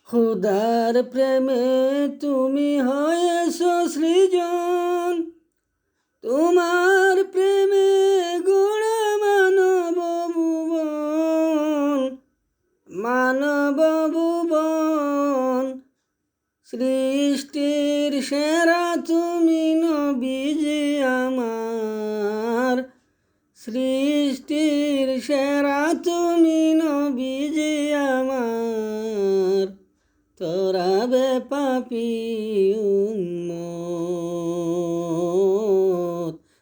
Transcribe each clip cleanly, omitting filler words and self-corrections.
খুদার প্রেমে তুমি হয়েছ সৃজন, তোমার প্রেমে গড়া মানব ভুবন, মানব ভুবন। সৃষ্টির সেরা তুমি নবীজি আমার, সৃষ্টির সেরা তুমি নবীজি আমার। তোরাবে পাপি উম্মত,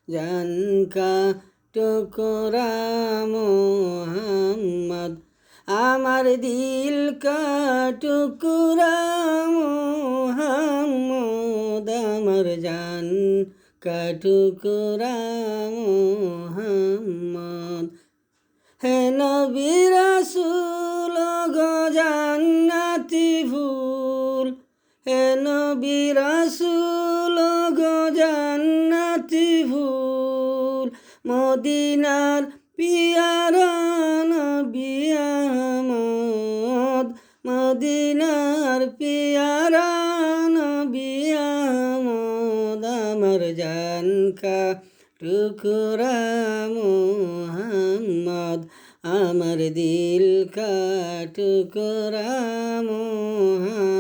জানকা টুকরা মোহাম্মদ। আমার দিল কা টুকরা মোহাম্মদ, আমার জান কা টুকরা মোহাম্মদ। হে নবী রাসূল গো জান্নাতি ফুল, হে নবী রাসূল গো জান্নাতি ফুল। মদিনার পিয়ারা নবী আহমদ, মদিনার পিয়ারা নবী আহমদ। আমার জান কা টুকরা মোহাম্মদ, আমার দিল কা টুকরা মোহাম্মদ।